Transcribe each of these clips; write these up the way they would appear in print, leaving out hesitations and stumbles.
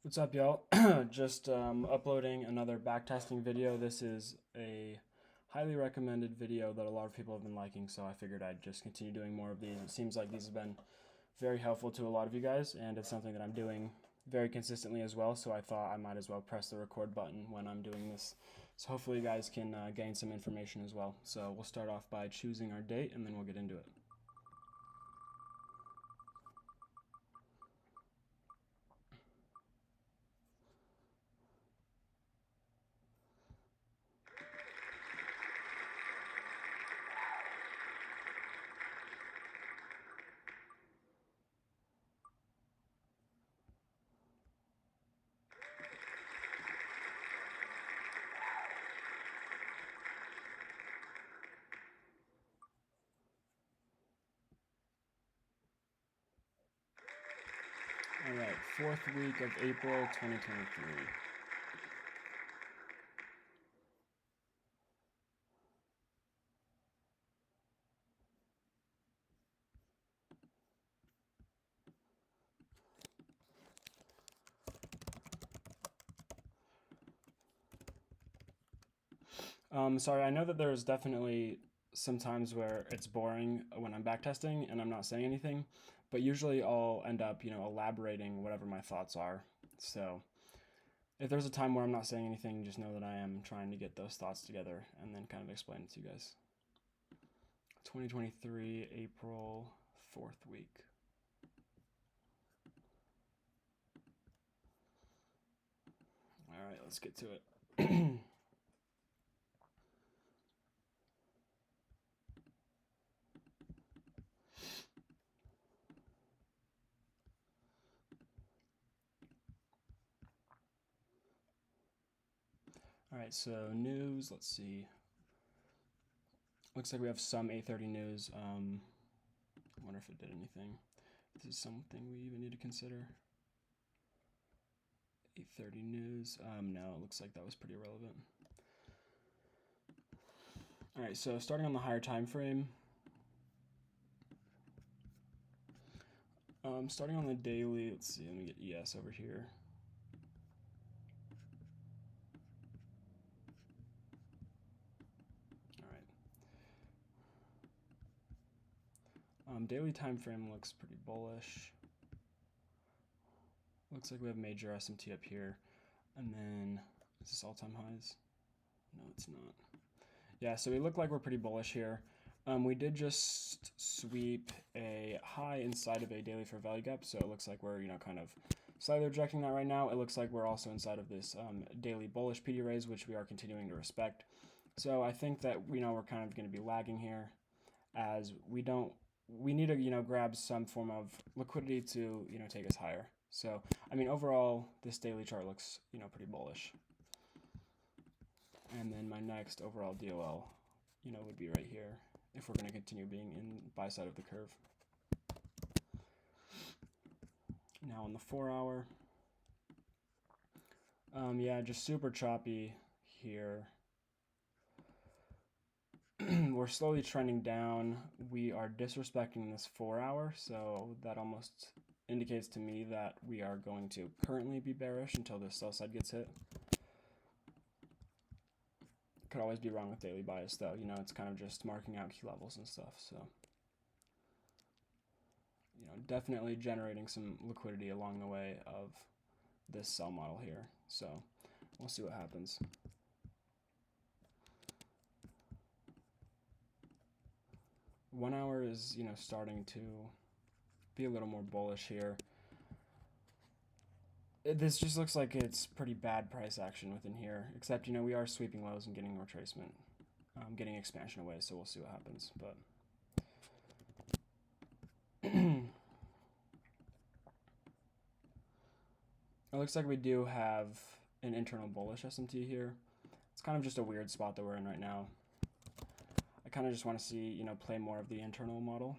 What's up, y'all? Just uploading another backtesting video. This is a highly recommended video that a lot of people have been liking, so I figured I'd just continue doing more of these. It seems like these have been very helpful to a lot of you guys, and it's something that I'm doing very consistently as well, so I thought I might as well press the record button when I'm doing this. So hopefully you guys can gain some information as well. So we'll start off by choosing our date, and then we'll get into it. All right, fourth week of April 2023. Sorry, I know that there's definitely some times where it's boring when I'm backtesting and I'm not saying anything, but usually I'll end up, elaborating whatever my thoughts are. So if there's a time where I'm not saying anything, just know that I am trying to get those thoughts together and then kind of explain it to you guys. 2023, April, fourth week. All right, let's get to it. All right, so news, let's see. Looks like we have some 8:30 news. I wonder if it did anything. This is something we even need to consider. 8:30 news. No, it looks like that was pretty irrelevant. All right, so starting on the higher time frame. Starting on the daily, let's see, let me get ES over here. All right. Daily time frame looks pretty bullish. Looks like we have major SMT up here. And then, is this all-time highs? No, it's not. Yeah, so we look like we're pretty bullish here. We did just sweep a high inside of a daily fair value gap, so it looks like we're, kind of slightly rejecting that right now. It looks like we're also inside of this daily bullish PD raise, which we are continuing to respect. So I think that, we're kind of going to be lagging here as we need to, grab some form of liquidity to, take us higher. So, overall, this daily chart looks, pretty bullish. And then my next overall DOL, would be right here if we're going to continue being in buy side of the curve. Now on the 4 hour, yeah, just super choppy here. We're slowly trending down. We are disrespecting this 4 hour, so that almost indicates to me that we are going to currently be bearish until the sell side gets hit. Could always be wrong with daily bias though, it's kind of just marking out key levels and stuff, so definitely generating some liquidity along the way of this sell model here. So we'll see what happens. One hour is, starting to be a little more bullish here. This just looks like it's pretty bad price action within here, except, we are sweeping lows and getting retracement, getting expansion away, so we'll see what happens. But it looks like we do have an internal bullish SMT here. It's kind of just a weird spot that we're in right now. I kind of just want to see, play more of the internal model.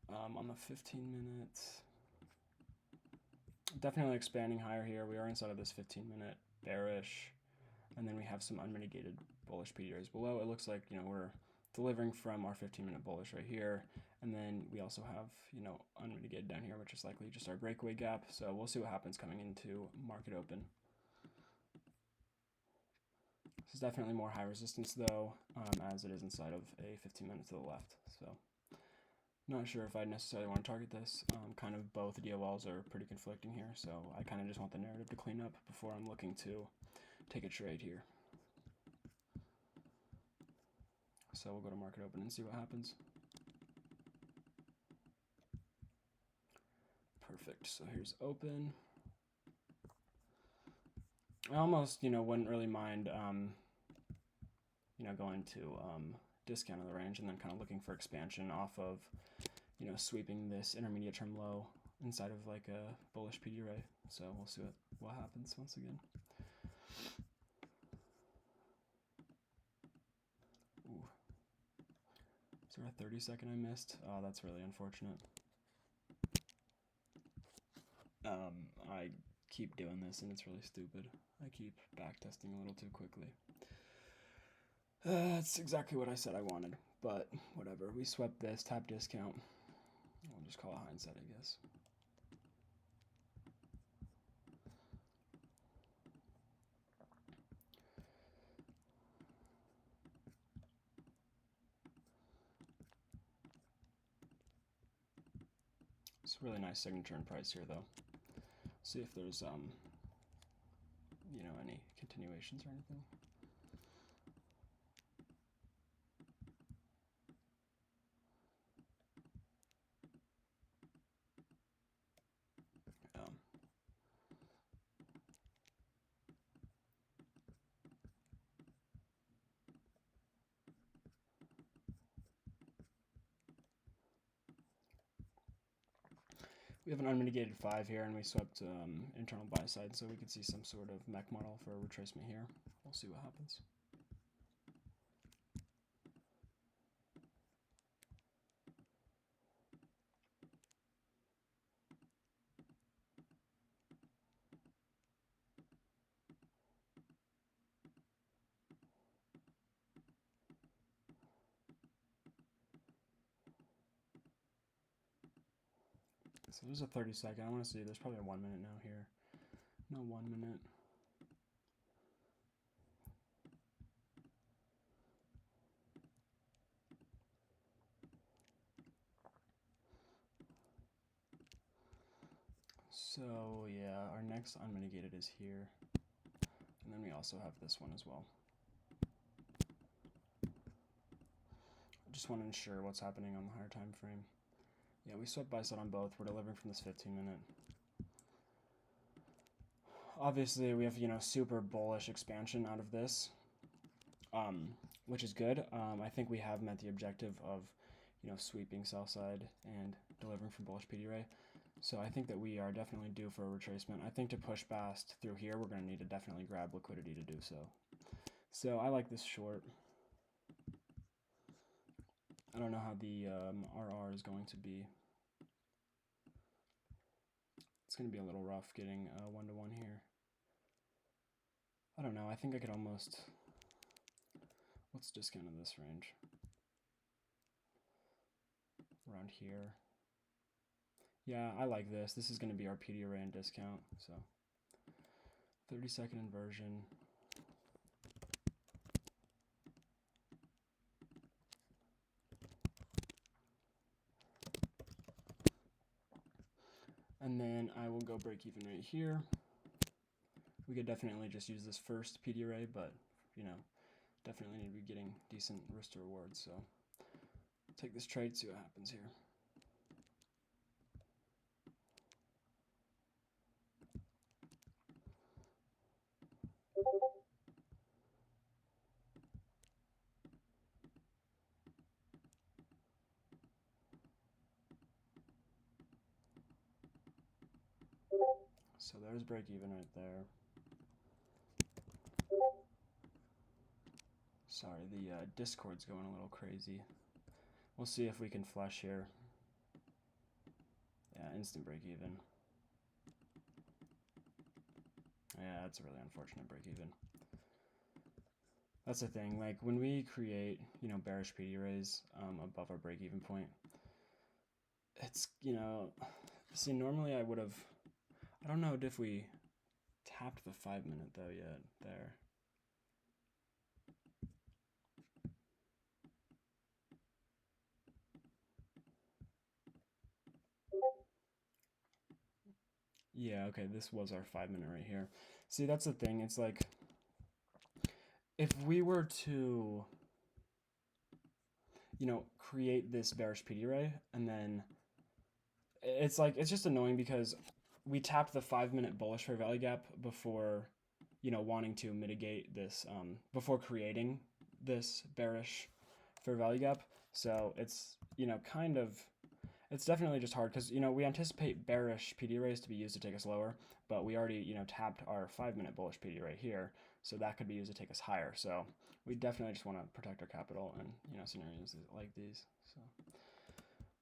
On the 15 minutes, definitely expanding higher here. We are inside of this 15-minute bearish, and then we have some unmitigated bullish PDRs below. It looks like, we're delivering from our 15-minute bullish right here. And then we also have, you know, unmitigated down here, which is likely just our breakaway gap. So we'll see what happens coming into market open. This is definitely more high resistance though, as it is inside of a 15-minute to the left. So not sure if I necessarily want to target this. Kind of both DOLs are pretty conflicting here, so I kind of just want the narrative to clean up before I'm looking to take a trade here. So we'll go to market open and see what happens. Perfect. So here's open. I almost, you know, wouldn't really mind, you know, going to discount of the range and then kind of looking for expansion off of, you know, sweeping this intermediate term low inside of like a bullish PD array. So we'll see what happens once again. Ooh. Is there a 30-second I missed? Oh, that's really unfortunate. I keep doing this and it's really stupid. I keep backtesting a little too quickly. That's exactly what I said I wanted, but whatever. We swept this, tap discount. We'll just call it hindsight, I guess. It's a really nice signature and price here, though. See if there's, you know, any continuations or anything. We have an unmitigated 5 here, and we swept internal buy side, so we could see some sort of mech model for a retracement here. We'll see what happens. So there's a 30-second. I want to see. There's probably a 1 minute now here. No 1 minute. So yeah, our next unmitigated is here. And then we also have this one as well. I just want to ensure what's happening on the higher time frame. Yeah, we swept buy side on both. We're delivering from this 15-minute. Obviously, we have, you know, super bullish expansion out of this, which is good. I think we have met the objective of, you know, sweeping sell side and delivering from bullish PD array. So I think that we are definitely due for a retracement. I think to push past through here, we're going to need to definitely grab liquidity to do so. So I like this short. I don't know how the RR is going to be. It's going to be a little rough getting 1-to-1 here. I don't know. I think I could almost... What's discount in this range? Around here. Yeah, I like this. This is going to be our PD array and discount. So 30-second inversion. And then I will go break even right here. We could definitely just use this first PD array, but, you know, definitely need to be getting decent risk to reward. So take this trade, see what happens here. So there's break even right there. Sorry, the Discord's going a little crazy. We'll see if we can flush here. Yeah, instant break even. Yeah, that's a really unfortunate break even. That's the thing. Like when we create, bearish PD arrays above our break-even point, it's, see, normally I would have, I don't know if we tapped the 5 minute though yet there. Yeah, okay, this was our 5 minute right here. See, that's the thing. It's like, if we were to, create this bearish PD array, and then it's like, it's just annoying because we tapped the 5 minute bullish fair value gap before, wanting to mitigate this, before creating this bearish fair value gap. So it's, kind of, it's definitely just hard because, we anticipate bearish PD arrays to be used to take us lower, but we already, tapped our 5 minute bullish PD array here, so that could be used to take us higher. So we definitely just want to protect our capital in, scenarios like these. So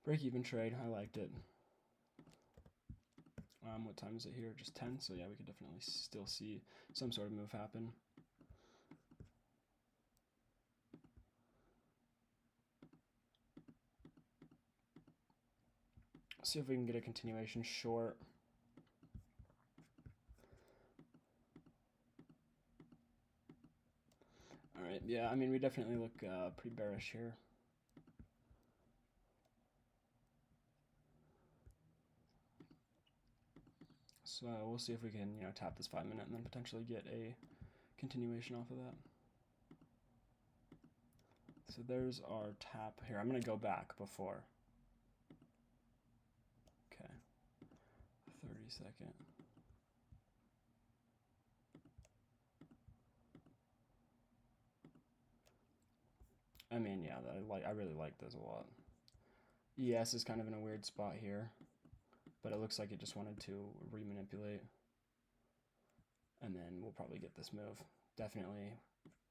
break even trade, I liked it. What time is it here? Just 10. So yeah, we could definitely still see some sort of move happen. See if we can get a continuation short. All right, yeah, I mean, we definitely look pretty bearish here. So we'll see if we can, tap this 5 minute and then potentially get a continuation off of that. So there's our tap here. I'm going to go back before. Okay. 30-second. I mean, yeah, I really like those a lot. ES is kind of in a weird spot here, but it looks like it just wanted to remanipulate. And then we'll probably get this move. Definitely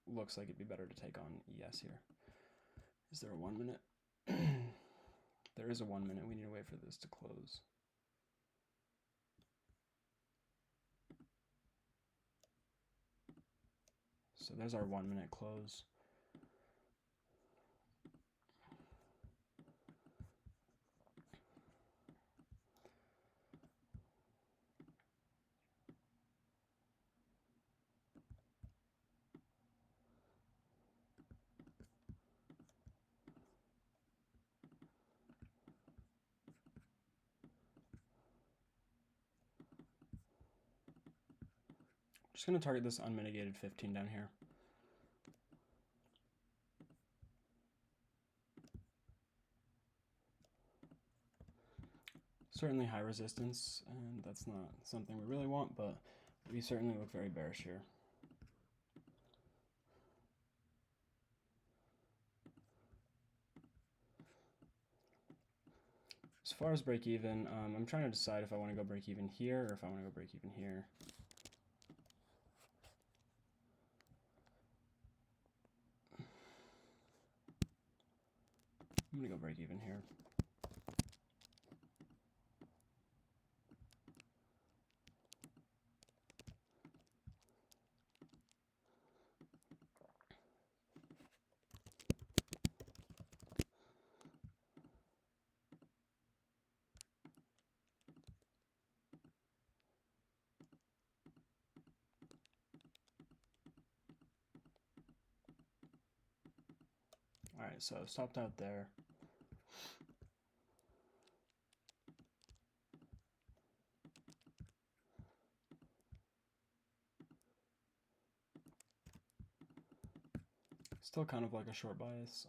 looks like it'd be better to take on ES here. Is there a 1 minute? There is a 1 minute. We need to wait for this to close. So there's our 1 minute close. Just going to target this unmitigated 15 down here. Certainly high resistance, and that's not something we really want, but we certainly look very bearish here. As far as break even, I'm trying to decide if I want to go break even here or if I want to go break even here. I'm going to go break even here. All right, so stopped out there. Still kind of like a short bias.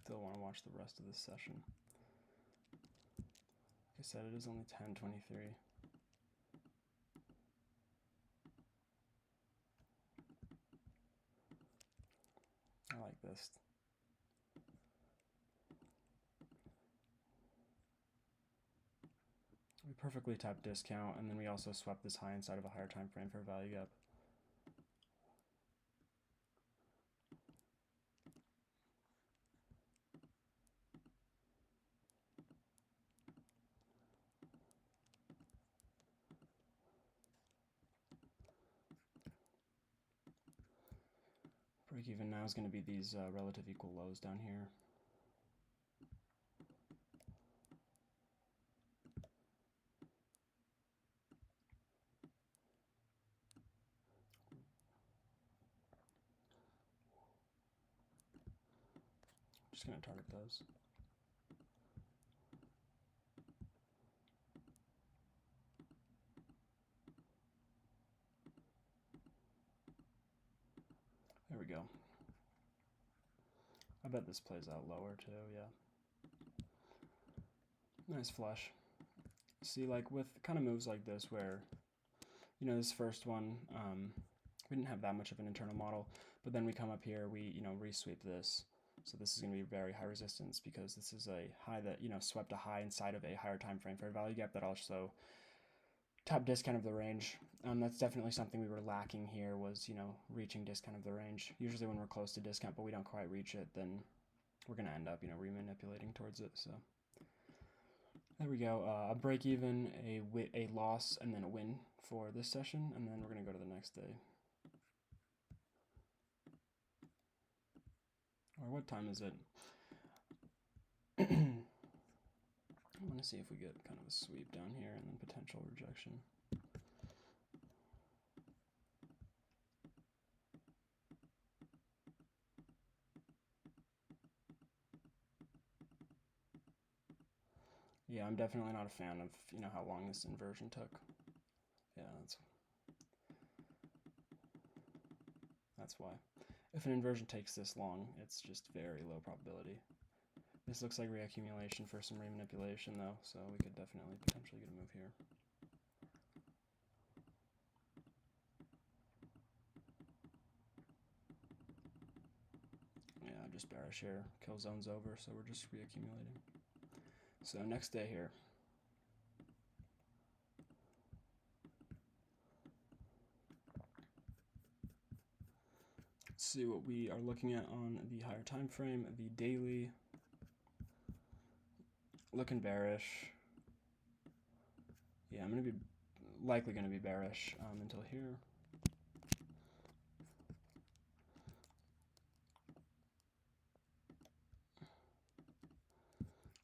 Still want to watch the rest of this session. Like I said, it is only 10:23. I like this. We perfectly tapped discount, and then we also swept this high inside of a higher time frame for value gap. break even now is going to be these relative equal lows down here. Just going to target those. There we go. I bet this plays out lower too, yeah. Nice flush. See, like with kind of moves like this where, you know, this first one, we didn't have that much of an internal model, but then we come up here, we, you know, resweep this. So this is going to be very high resistance because this is a high that, you know, swept a high inside of a higher time frame fair value gap that also top discount of the range. That's definitely something we were lacking here was, you know, reaching discount of the range. Usually when we're close to discount but we don't quite reach it, then we're going to end up, you know, remanipulating towards it. So there we go. A break even, a loss, and then a win for this session, and then we're going to go to the next day. Or what time is it? I want to see if we get kind of a sweep down here and then potential rejection. Yeah, I'm definitely not a fan of, you know, how long this inversion took. Yeah, that's why. If an inversion takes this long, it's just very low probability. This looks like reaccumulation for some remanipulation though, so we could definitely potentially get a move here. Yeah, just bearish here. Kill zone's over, so we're just reaccumulating. So next day here. Let's see what we are looking at on the higher time frame, the daily. Looking bearish. Yeah, I'm gonna be likely gonna be bearish until here.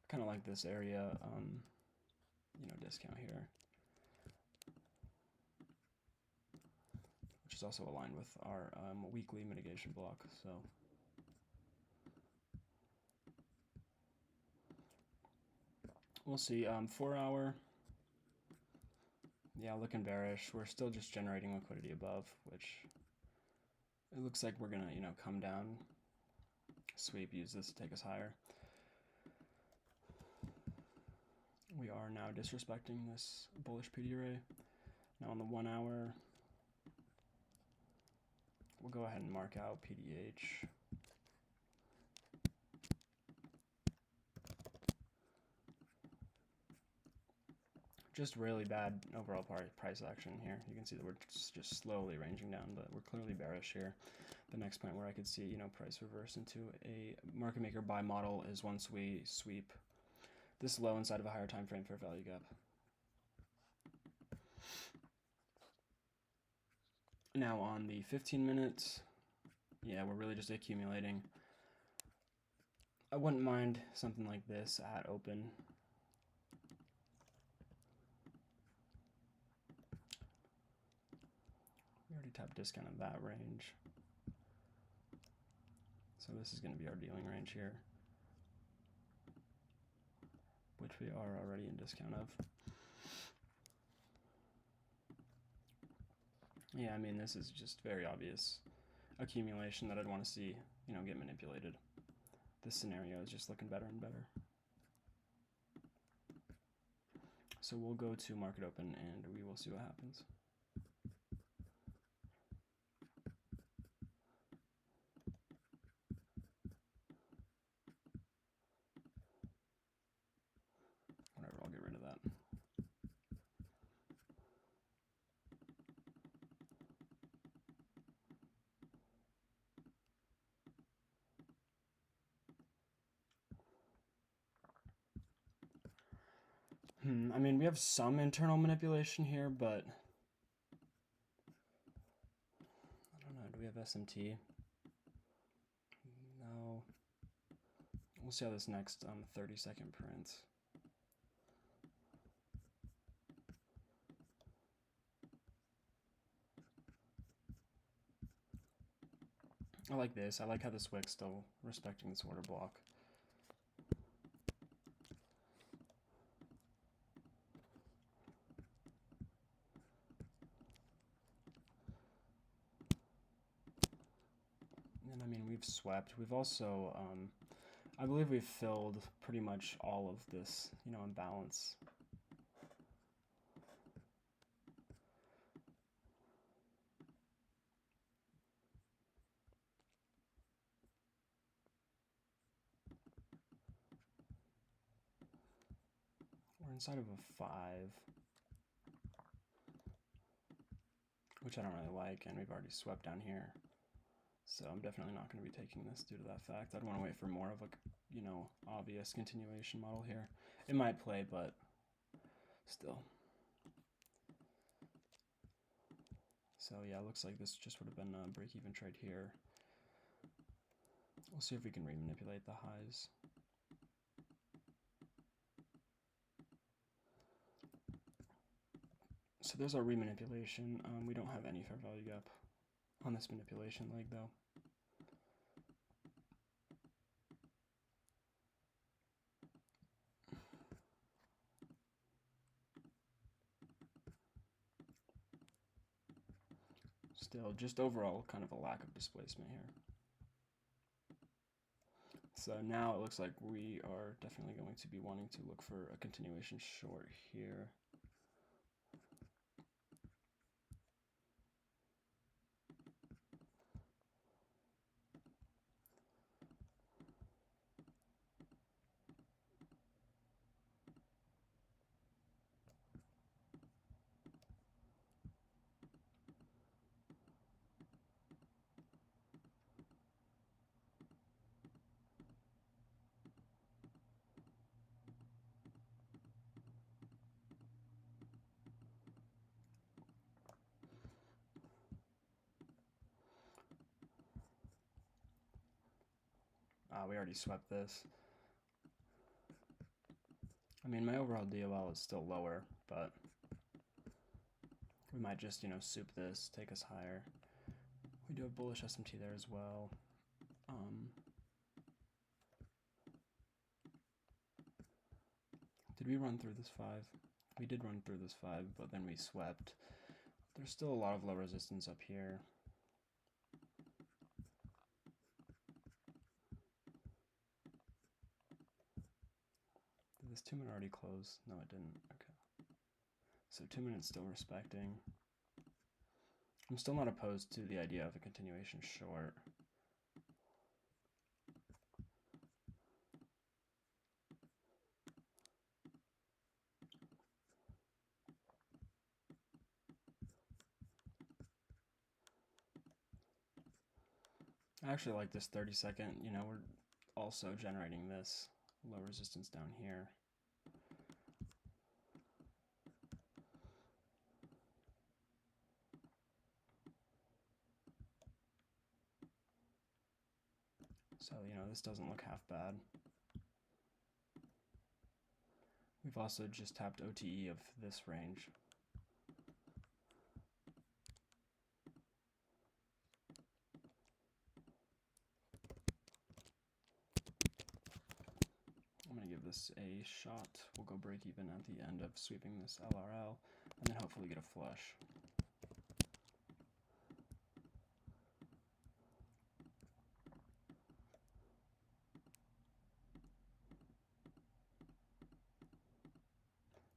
Kind of like this area, you know, discount here, which is also aligned with our weekly mitigation block. So we'll see. 4 hour. Yeah, looking bearish. We're still just generating liquidity above, which it looks like we're gonna, you know, come down, sweep, use this to take us higher. We are now disrespecting this bullish PD array. Now on the 1 hour, we'll go ahead and mark out PDH. Just really bad overall price action here. You can see that we're just slowly ranging down, but we're clearly bearish here. The next point where I could see, you know, price reverse into a market maker buy model is once we sweep this low inside of a higher time frame fair value gap. Now on the 15 minutes, yeah, we're really just accumulating. I wouldn't mind something like this at open. We already tapped discount of that range. So this is going to be our dealing range here, which we are already in discount of. Yeah, I mean, this is just very obvious accumulation that I'd want to see, you know, get manipulated. This scenario is just looking better and better. So we'll go to market open and we will see what happens. Whatever, I'll get rid of that. I mean, we have some internal manipulation here, but I don't know. Do we have SMT? We'll see how this next 30-second print. I like this. I like how this wick's still respecting this order block. And I mean, we've swept. We've also, I believe we've filled pretty much all of this, imbalance. We're inside of a 5, which I don't really like, and we've already swept down here. So I'm definitely not going to be taking this due to that fact. I'd want to wait for more of a, obvious continuation model here. It might play, but still. So yeah, it looks like this just would have been a break-even trade here. We'll see if we can remanipulate the highs. So there's our remanipulation. We don't have any fair value gap on this manipulation leg though. Still, just overall kind of a lack of displacement here. So now it looks like we are definitely going to be wanting to look for a continuation short here. We already swept this. I mean, my overall DOL is still lower, but we might just, soup this, take us higher. We do have bullish SMT there as well. Did we run through this 5? We did run through this 5, but then we swept. There's still a lot of low resistance up here. Did this 2 minute already close? No, it didn't. Okay. So 2 minutes still respecting. I'm still not opposed to the idea of a continuation short. I actually like this 30-second. We're also generating this low resistance down here. So, this doesn't look half bad. We've also just tapped OTE of this range. I'm going to give this a shot. We'll go break even at the end of sweeping this LRL, and then hopefully get a flush.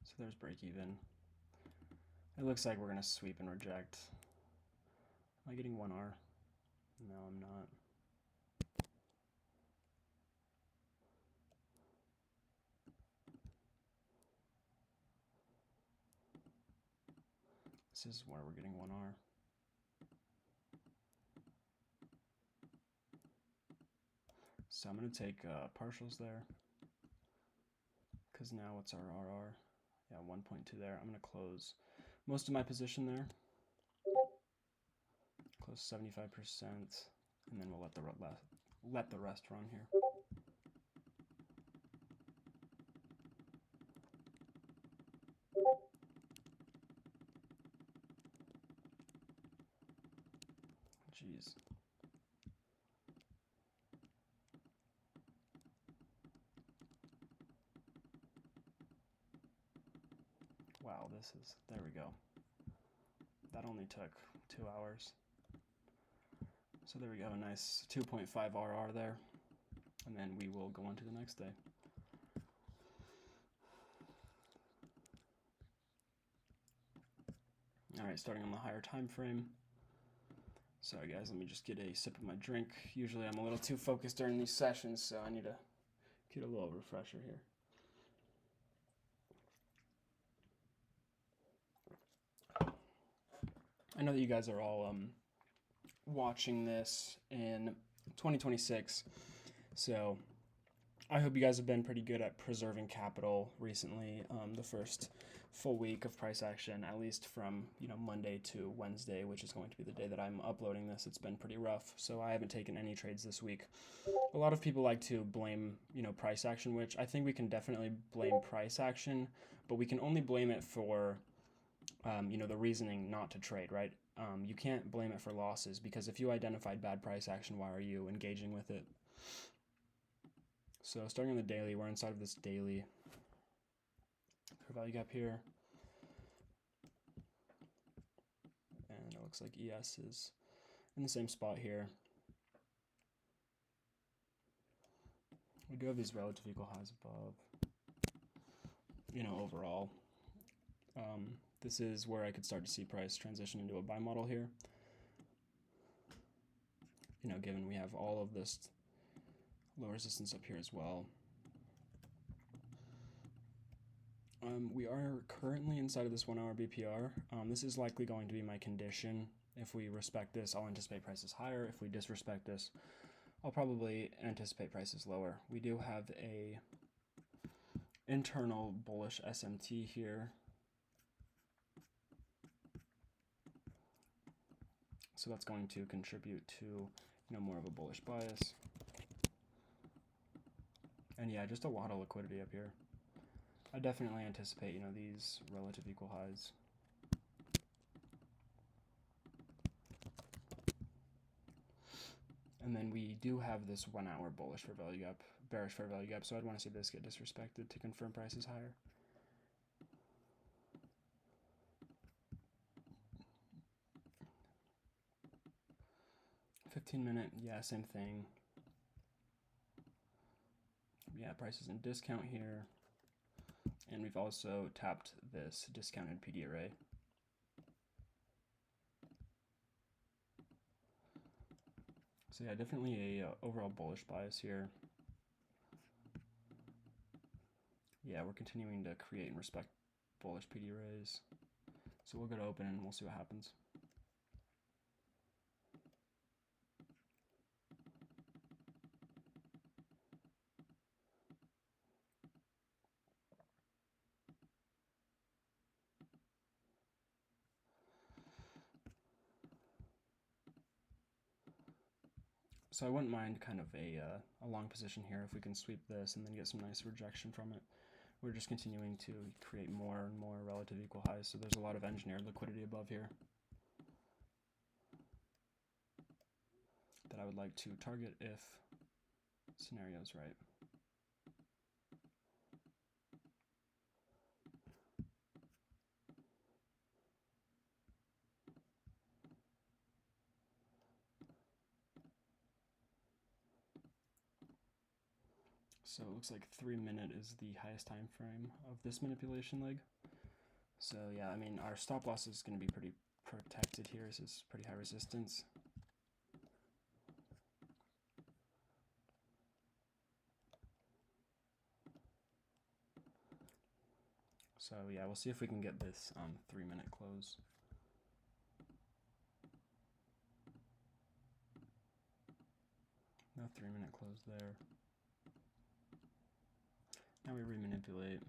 So there's break even. It looks like we're going to sweep and reject. Am I getting 1R? No, I'm not. This is where we're getting 1R. So I'm going to take partials there, because now what's our RR? Yeah, 1.2 there. I'm going to close most of my position there. Close 75%, and then we'll let the rest run here. Jeez. Wow, there we go. That only took 2 hours. So there we go, a nice 2.5 RR there. And then we will go on to the next day. All right, starting on the higher time frame. Sorry guys, let me just get a sip of my drink. Usually I'm a little too focused during these sessions, so I need to get a little refresher here. I know that you guys are all watching this in 2026, so I hope you guys have been pretty good at preserving capital recently. The first full week of price action, at least from Monday to Wednesday, which is going to be the day that I'm uploading this, it's been pretty rough. So I haven't taken any trades this week. A lot of people like to blame price action, which I think we can definitely blame price action, but we can only blame it for the reasoning not to trade, right? You can't blame it for losses, because if you identified bad price action, why are you engaging with it? So starting on the daily, we're inside of this daily fair value gap here. And it looks like ES is in the same spot here. We do have these relative equal highs above. Overall, this is where I could start to see price transition into a buy model here. Given we have all of this low resistance up here as well. We are currently inside of this 1 hour BPR. This is likely going to be my condition. If we respect this, I'll anticipate prices higher. If we disrespect this, I'll probably anticipate prices lower. We do have a internal bullish SMT here. So that's going to contribute to more of a bullish bias. And yeah, just a lot of liquidity up here. I definitely anticipate these relative equal highs. And then we do have this 1 hour bullish fair value gap, bearish fair value gap, so I'd want to see this get disrespected to confirm prices higher. $15-minute, yeah, same thing. Yeah, price is in discount here. And we've also tapped this discounted PD array. So yeah, definitely a overall bullish bias here. Yeah, we're continuing to create and respect bullish PD arrays. So we'll go to open and we'll see what happens. So I wouldn't mind kind of a long position here if we can sweep this and then get some nice rejection from it. We're just continuing to create more and more relative equal highs, so there's a lot of engineered liquidity above here that I would like to target if scenario is right. So it looks like 3-minute is the highest time frame of this manipulation leg. So yeah, I mean, our stop loss is going to be pretty protected here. This is pretty high resistance. So yeah, we'll see if we can get this 3-minute close. No 3-minute close there. Now we remanipulate.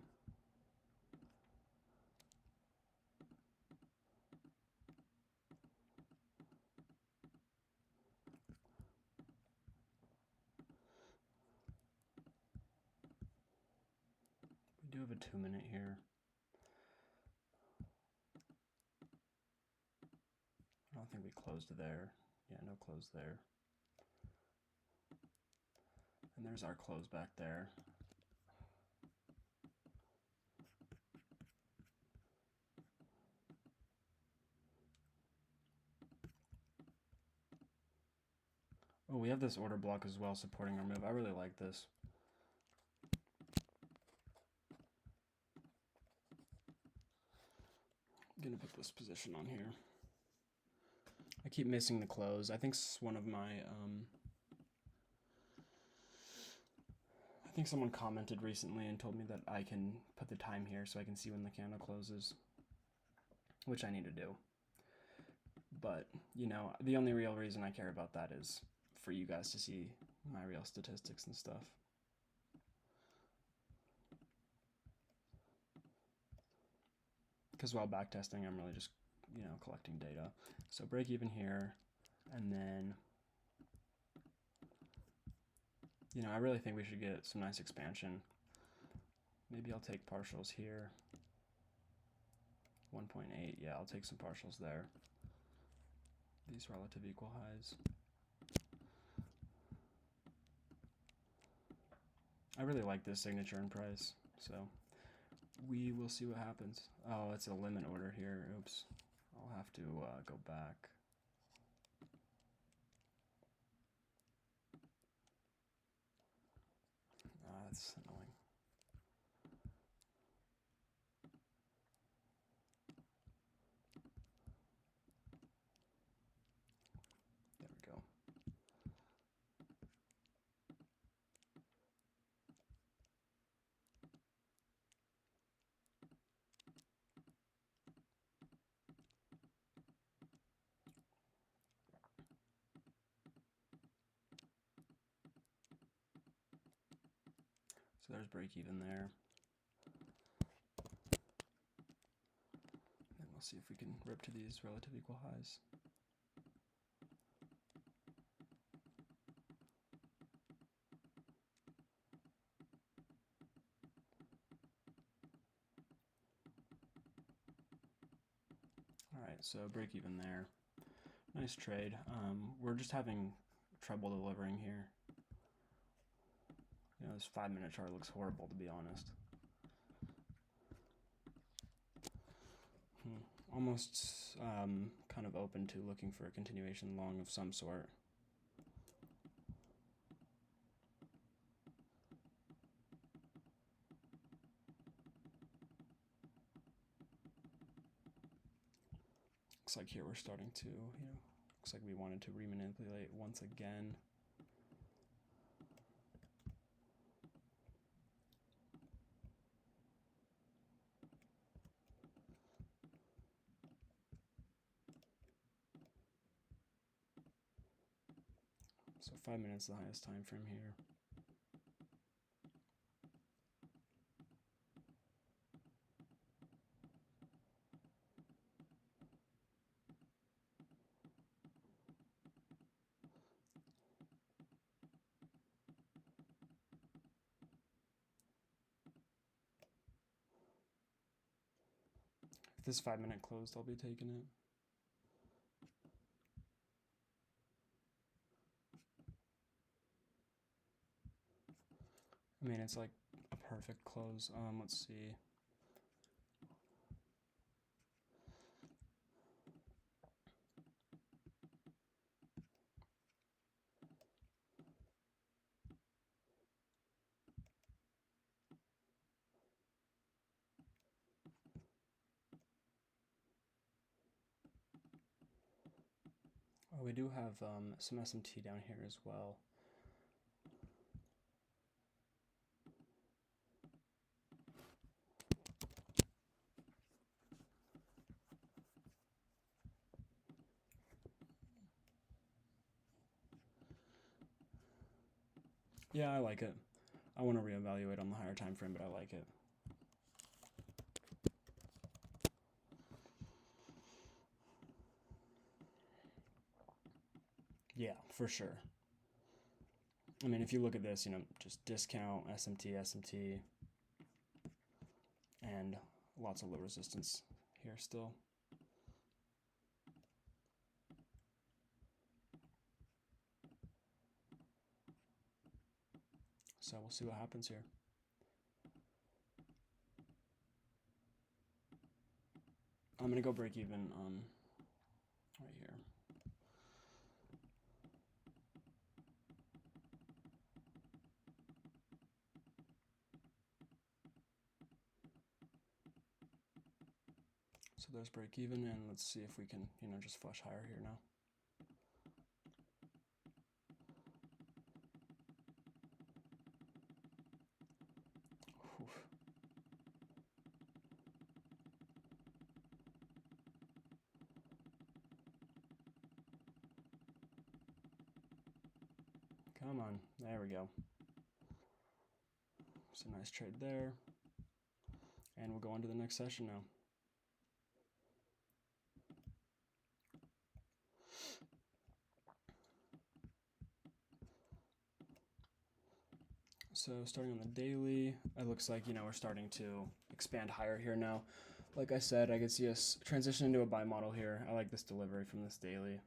We do have a 2-minute here. I don't think we closed there. Yeah, no close there. And there's our close back there. Oh, we have this order block as well supporting our move. I really like this. I'm gonna put this position on here. I keep missing the close. I think one of my I think someone commented recently and told me that I can put the time here so I can see when the candle closes, which I need to do. But, you know, the only real reason I care about that is for you guys to see my real statistics and stuff. Because while backtesting, I'm really just, you know, collecting data. So break even here, and then, you know, I really think we should get some nice expansion. Maybe I'll take partials here. 1.8, yeah, I'll take some partials there. These relative equal highs. I really like this signature and price, so we will see what happens. Oh, it's a limit order here. Oops. I'll have to go back. That's annoying. There we go. So there's break even there. And we'll see if we can rip to these relative equal highs. All right, so break even there. Nice trade. We're just having trouble delivering here. You know, this 5-minute chart looks horrible, to be honest. Almost kind of open to looking for a continuation long of some sort. Looks like here we're starting to, you know, looks like we wanted to remanipulate once again. So 5 minutes is the highest time frame here. If this 5-minute closed, I'll be taking it. I mean, it's like a perfect close. Let's see. Oh, we do have some SMT down here as well. Yeah, I like it. I want to reevaluate on the higher time frame, but I like it. Yeah, for sure. I mean, if you look at this, you know, just discount, SMT, SMT, and lots of low resistance here still. So we'll see what happens here. I'm going to go break even right here. So there's break even, and let's see if we can, just flush higher here now. Oof. Come on, there we go. It's a nice trade there. And we'll go on to the next session now. So starting on the daily, it looks like, we're starting to expand higher here now. Like I said, I could see us transition into a buy model here. I like this delivery from this daily.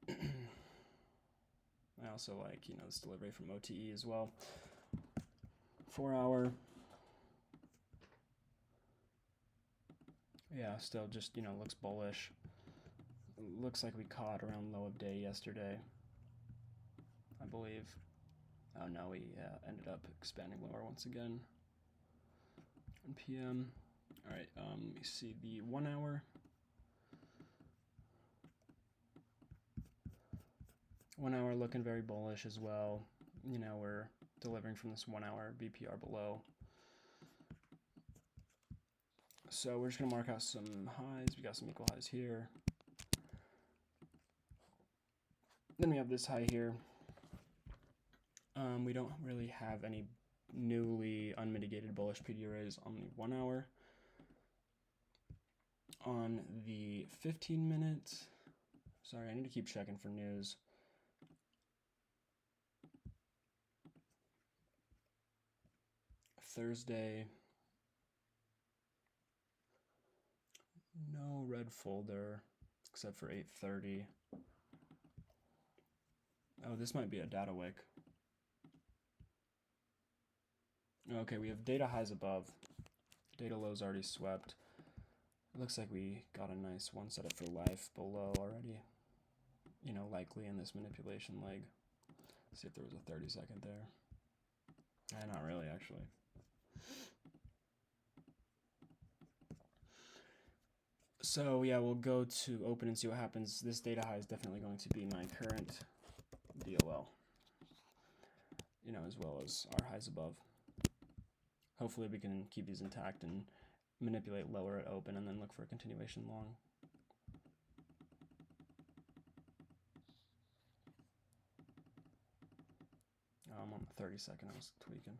I also like, this delivery from OTE as well. 4 hour. Yeah, still just, looks bullish. Looks like we caught around low of day yesterday, I believe. Oh no, we ended up expanding lower once again. 1 p.m. All right, we see the 1 hour. 1 hour looking very bullish as well. We're delivering from this 1 hour BPR below. So we're just gonna mark out some highs. We got some equal highs here. Then we have this high here. We don't really have any newly unmitigated bullish PD arrays on the 1 hour. On the 15-minute, sorry, I need to keep checking for news. Thursday, no red folder except for 8:30. Oh, this might be a data wick. Okay, we have data highs above. Data lows already swept. It looks like we got a nice one set up for life below already. Likely in this manipulation leg. Let's see if there was a 30-second there. Not really, actually. So yeah, we'll go to open and see what happens. This data high is definitely going to be my current DOL. As well as our highs above. Hopefully we can keep these intact and manipulate lower at open and then look for a continuation long. I'm on the 30-second, I was tweaking.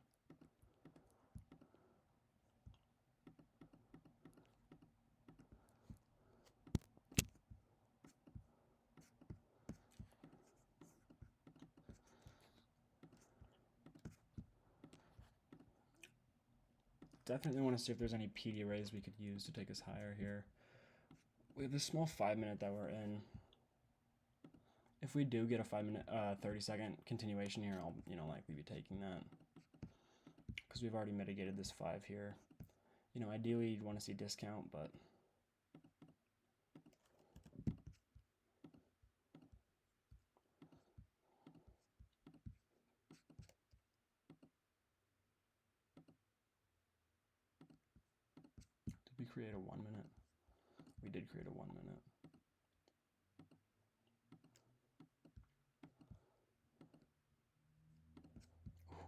Definitely want to see if there's any PD arrays we could use to take us higher here. We have this small 5-minute that we're in. If we do get a 5-minute, 30-second continuation here, I'll, likely be taking that. Because we've already mitigated this 5 here. Ideally you'd want to see discount, but did we create a 1 minute? We did create a 1 minute.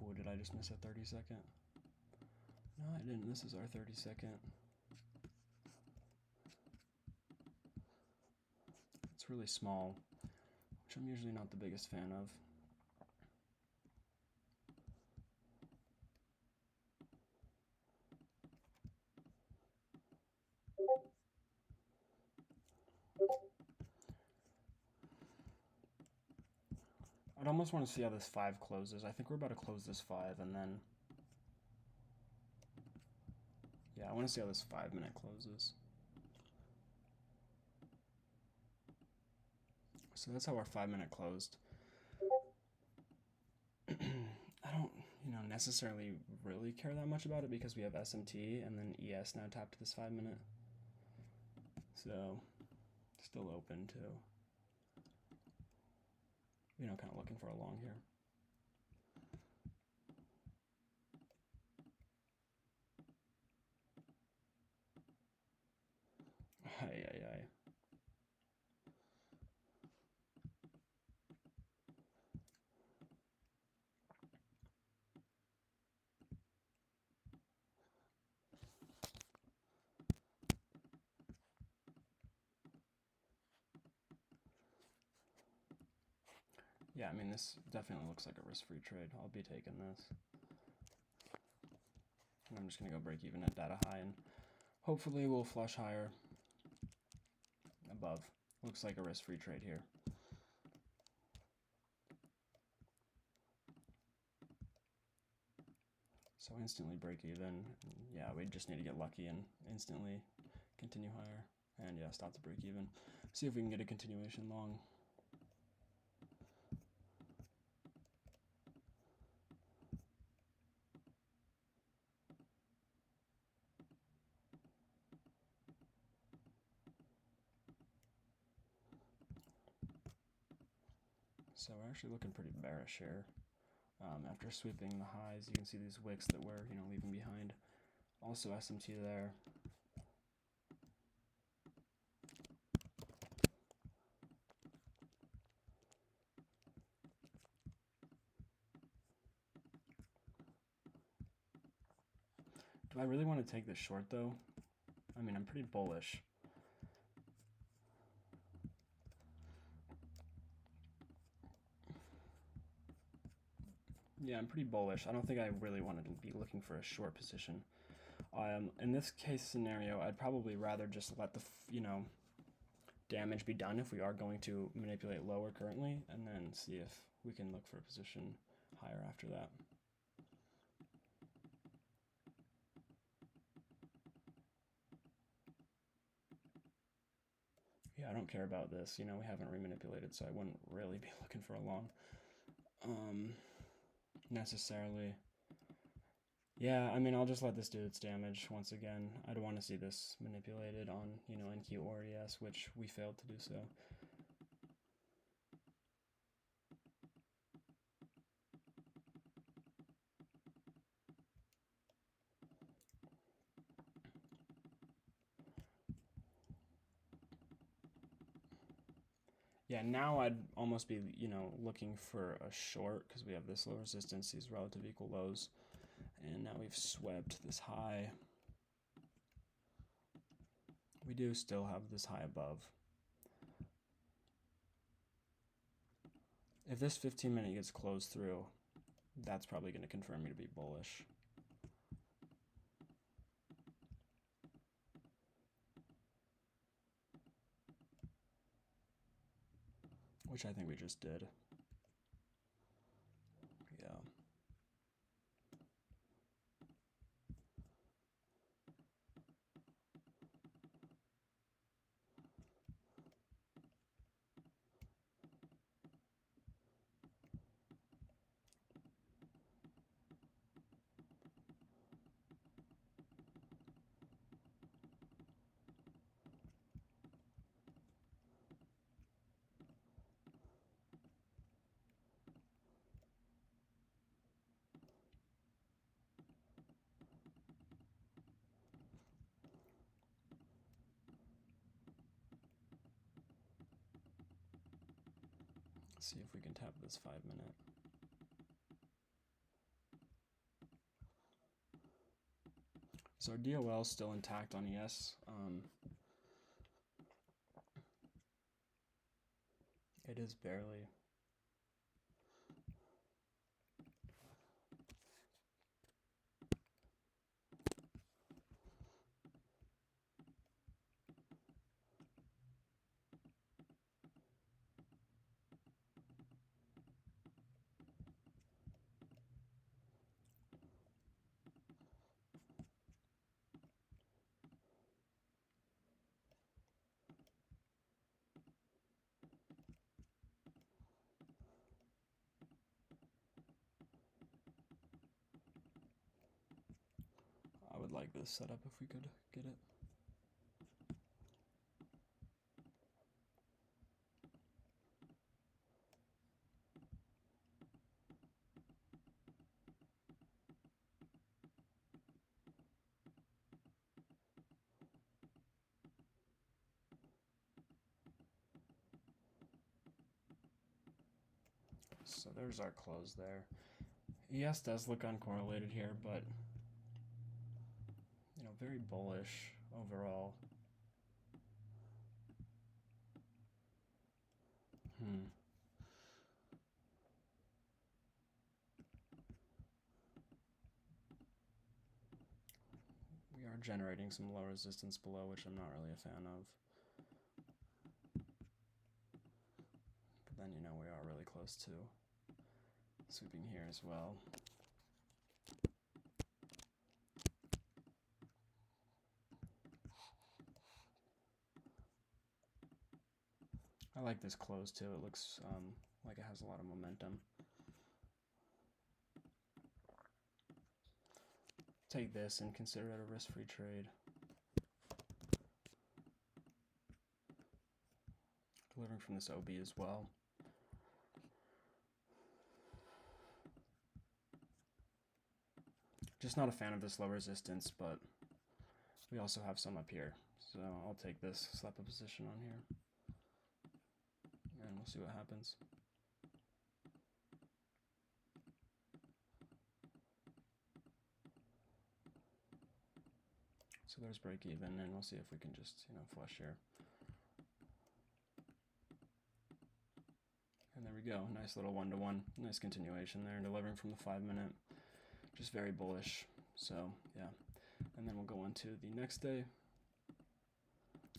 Oh, did I just miss a 30-second? No, I didn't. This is our 30-second. It's really small, which I'm usually not the biggest fan of. I'd almost want to see how this 5 closes. I think we're about to close this 5 and then... Yeah, I want to see how this 5-minute closes. So that's how our 5-minute closed. I don't, necessarily really care that much about it because we have SMT and then ES now tapped to this 5 minute. So, still open to, kind of looking for a long here. Ay, ay, ay. Yeah, I mean, this definitely looks like a risk-free trade. I'll be taking this. And I'm just going to go break even at data high, and hopefully we'll flush higher above. Looks like a risk-free trade here. So instantly break even. Yeah, we just need to get lucky and instantly continue higher. And yeah, stop the break even. See if we can get a continuation long. So we're actually looking pretty bearish here. After sweeping the highs, you can see these wicks that we're leaving behind. Also SMT there. Do I really want to take this short though? I mean, I'm pretty bullish. Yeah, I'm pretty bullish. I don't think I really wanted to be looking for a short position. In this case scenario, I'd probably rather just let the, damage be done if we are going to manipulate lower currently, and then see if we can look for a position higher after that. Yeah, I don't care about this. We haven't remanipulated, so I wouldn't really be looking for a long. Necessarily. Yeah, I mean, I'll just let this do its damage once again. I don't want to see this manipulated on, NQ or ES, which we failed to do so. Yeah, now I'd almost be, looking for a short because we have this low resistance, these relative equal lows, and now we've swept this high. We do still have this high above. If this 15-minute gets closed through, that's probably going to confirm me to be bullish. Which I think we just did. Yeah. Let's see if we can tap this 5-minute. So our DOL is still intact on ES. It is barely. would like this setup if we could get it. So there's our close there. ES does look uncorrelated here, but you know, very bullish overall. We are generating some low resistance below, which I'm not really a fan of. But then, you know, we are really close to sweeping here as well. I like this close too. It looks like it has a lot of momentum. Take this and consider it a risk-free trade. Delivering from this OB as well. Just not a fan of this low resistance, but we also have some up here. So I'll take this, slap a position on here, and we'll see what happens. So there's break even, and we'll see if we can just, you know, flush here. And there we go, nice little one-to-one, nice continuation there, delivering from the 5-minute, just very bullish. So yeah, and then we'll go on to the next day,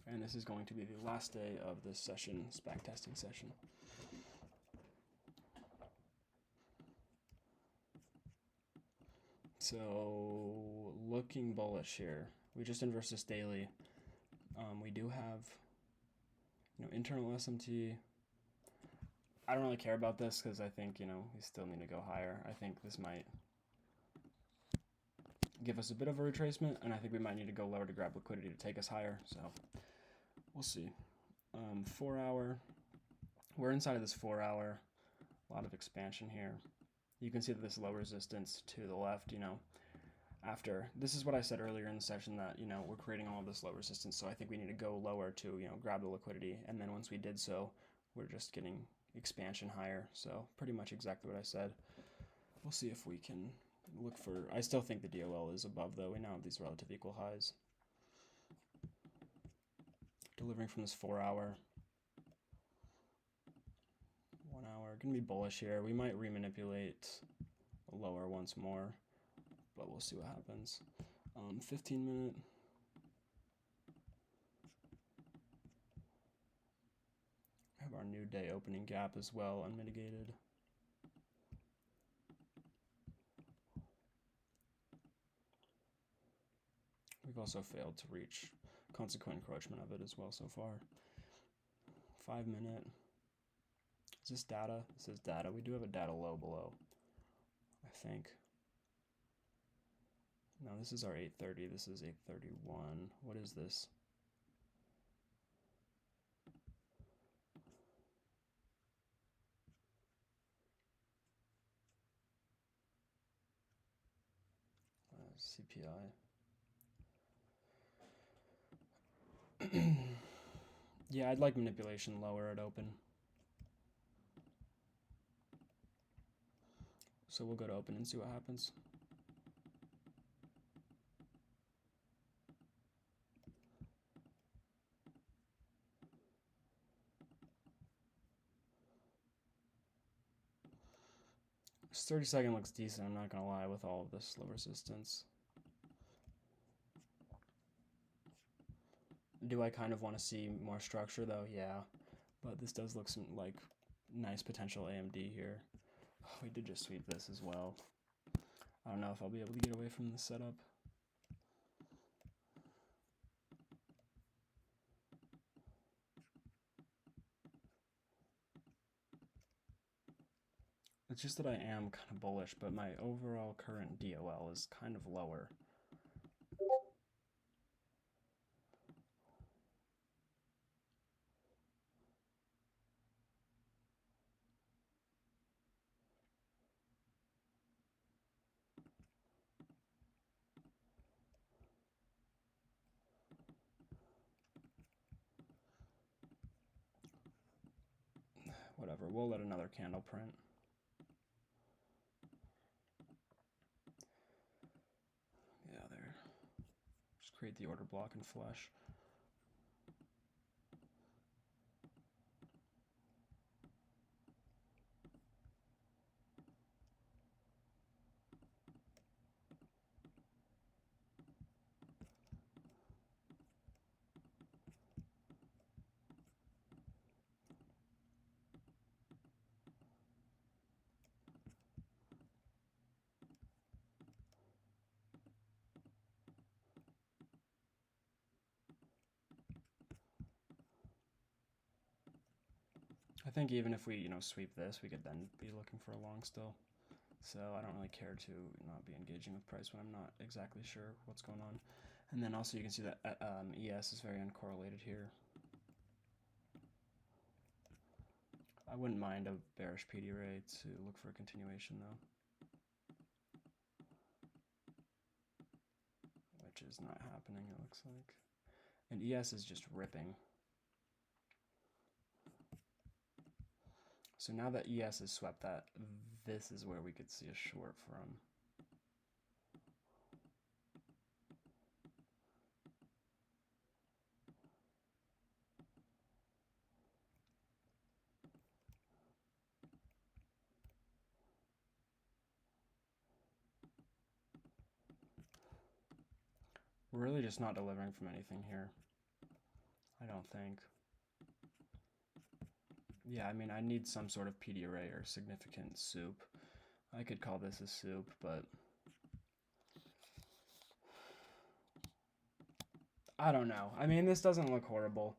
and this is going to be the last day of this session, this backtesting session. So looking bullish here. We just inversed this daily. We do have, you know, internal SMT. I don't really care about this because I think, you know, we still need to go higher. I think this might give us a bit of a retracement, and I think we might need to go lower to grab liquidity to take us higher. So we'll see. 4 hour. We're inside of this 4 hour. A lot of expansion here. You can see that this low resistance to the left, you know, after, this is what I said earlier in the session, that, you know, we're creating all of this low resistance, so I think we need to go lower to, you know, grab the liquidity, and then once we did so, we're just getting expansion higher. So pretty much exactly what I said. We'll see if we can look for, I still think the DOL is above though. We now have these relative equal highs. Delivering from this 4 hour. 1 hour, gonna be bullish here. We might remanipulate lower once more, but we'll see what happens. 15-minute. Have our new day opening gap as well, unmitigated. We've also failed to reach consequent encroachment of it as well so far. 5-minute. Is this data? This is data. We do have a data low below, I think. No, this is our 830. This is 831. What is this? CPI. Yeah, I'd like manipulation lower at open. So we'll go to open and see what happens. This 30-second looks decent, I'm not going to lie, with all of this low resistance. Do I kind of want to see more structure though? Yeah, but this does look some like nice potential AMD here. Oh, we did just sweep this as well. I don't know if I'll be able to get away from this setup. It's just that I am kind of bullish, but my overall current DOL is kind of lower. whatever, we'll let another candle print. Yeah, there. Just create the order block and flush. I think even if we, sweep this, we could then be looking for a long still. So I don't really care to not be engaging with price when I'm not exactly sure what's going on. And then also you can see that ES is very uncorrelated here. I wouldn't mind a bearish PD ray to look for a continuation though, which is not happening, it looks like. And ES is just ripping. So now that ES has swept that, this is where we could see a short from. We're really just not delivering from anything here, I don't think. Yeah, I mean, I need some sort of PD array or significant soup. I could call this a soup, but I don't know. I mean, this doesn't look horrible.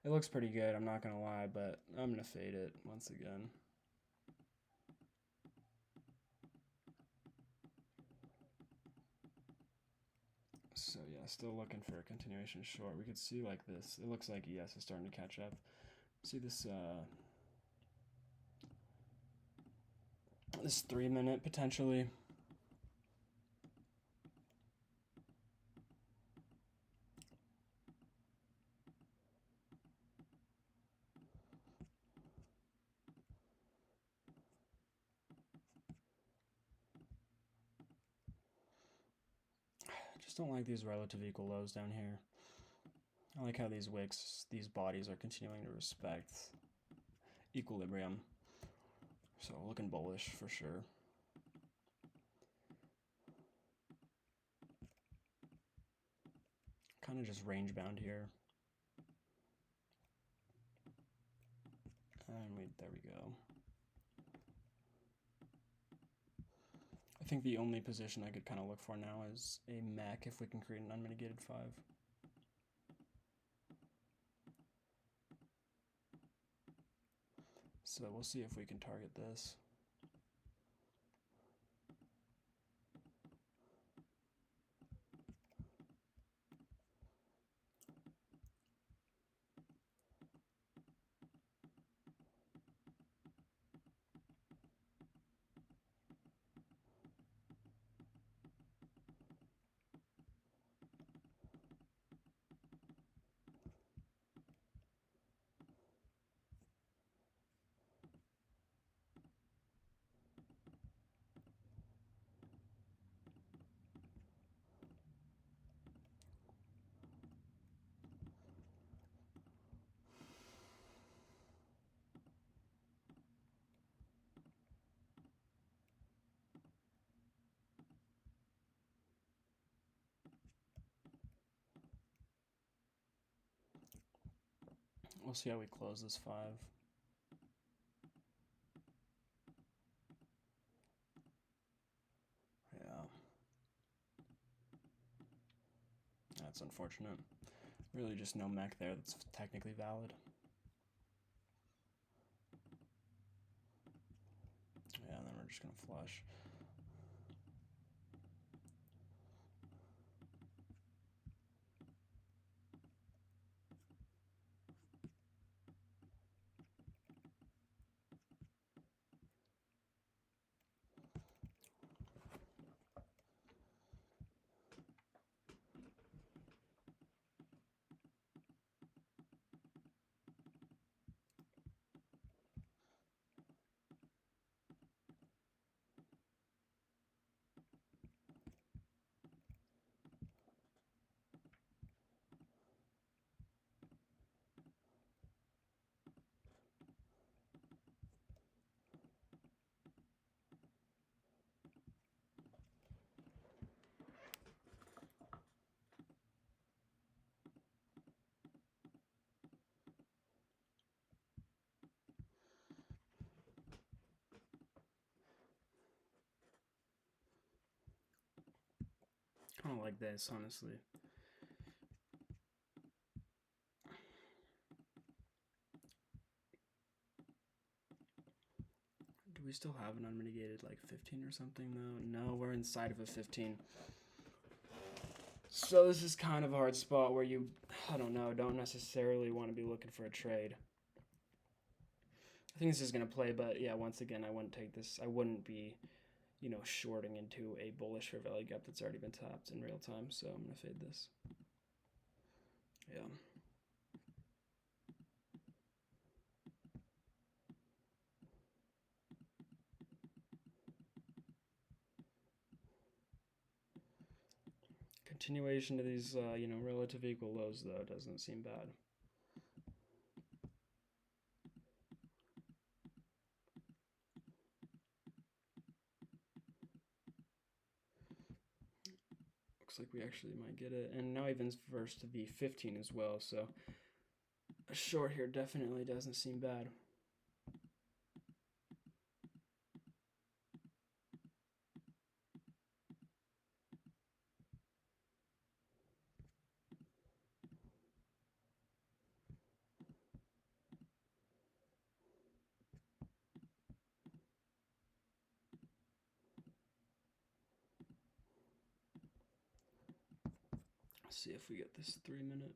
It looks pretty good, I'm not gonna lie, but I'm gonna fade it once again. So yeah, still looking for a continuation short. We could see like this. It looks like ES is starting to catch up. See this this 3 minute potentially. I just don't like these relative equal lows down here. I like how these wicks, these bodies are continuing to respect equilibrium. So looking bullish for sure. Kind of just range bound here. And there we go. I think the only position I could kind of look for now is a mech if we can create an unmitigated 5. So we'll see if we can target this. We'll see how we close this 5. Yeah. That's unfortunate. Really just no mech there that's technically valid. Yeah, and then we're just gonna flush. like this, honestly. Do we still have an unmitigated like 15 or something though? No, we're inside of a 15. So this is kind of a hard spot where you, I don't know, don't necessarily want to be looking for a trade. I think this is going to play, but yeah, once again, I wouldn't take this. I wouldn't be, you know, shorting into a bullish fair value gap that's already been tapped in real time. So I'm going to fade this. Yeah. Continuation to these, you know, relative equal lows, though, doesn't seem bad. Looks like we actually might get it. And now even versed to the 15 as well, so a short here definitely doesn't seem bad. Let's see if we get this 3 minute.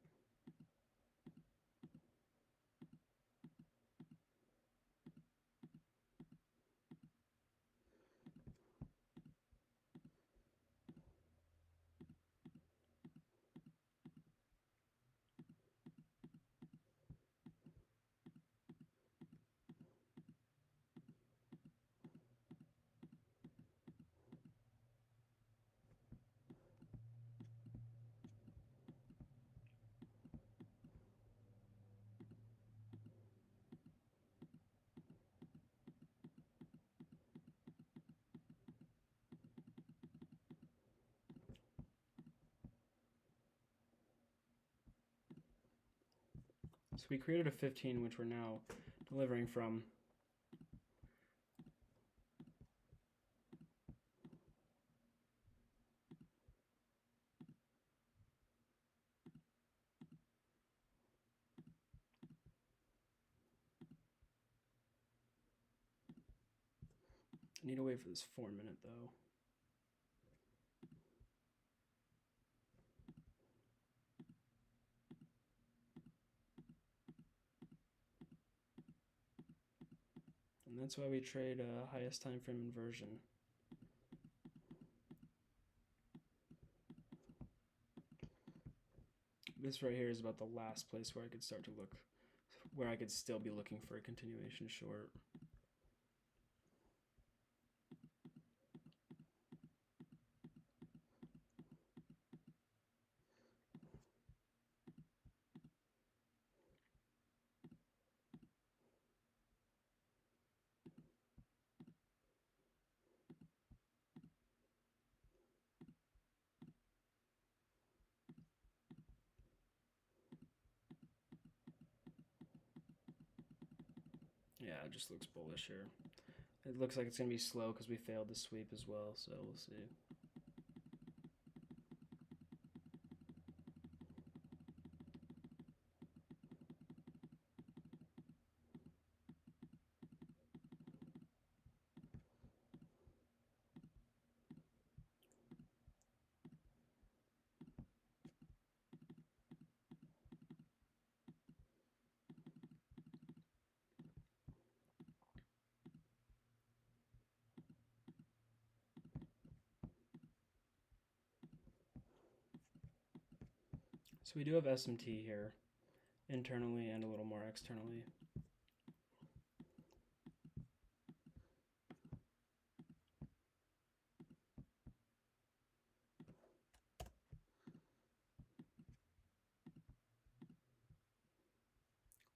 So we created a 15, which we're now delivering from. I need to wait for this 4 minute though. And that's why we trade highest time frame inversion. This right here is about the last place where I could start to look, where I could still be looking for a continuation short. Yeah, it just looks bullish here. It looks like it's going to be slow because we failed the sweep as well, so we'll see. So we do have SMT here, internally and a little more externally.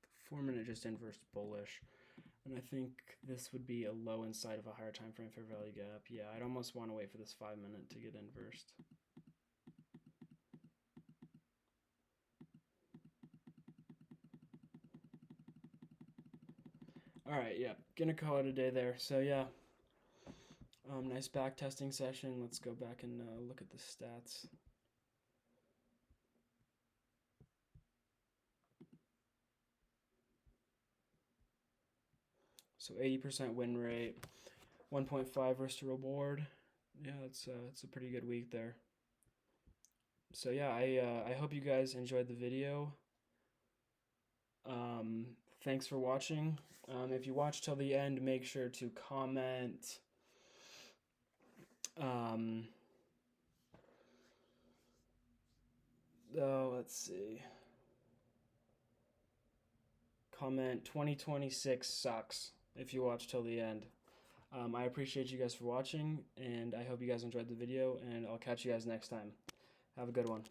The 4 minute just inversed bullish. And I think this would be a low inside of a higher time frame fair value gap. Yeah, I'd almost want to wait for this 5 minute to get inversed. All right, yeah, gonna call it a day there. So yeah, nice back testing session. Let's go back and look at the stats. So 80% win rate, 1.5 risk to reward. Yeah, it's a pretty good week there. So yeah, I hope you guys enjoyed the video. Thanks for watching. If you watch till the end, make sure to comment. Let's see. Comment 2026 sucks if you watch till the end. I appreciate you guys for watching, and I hope you guys enjoyed the video, and I'll catch you guys next time. Have a good one.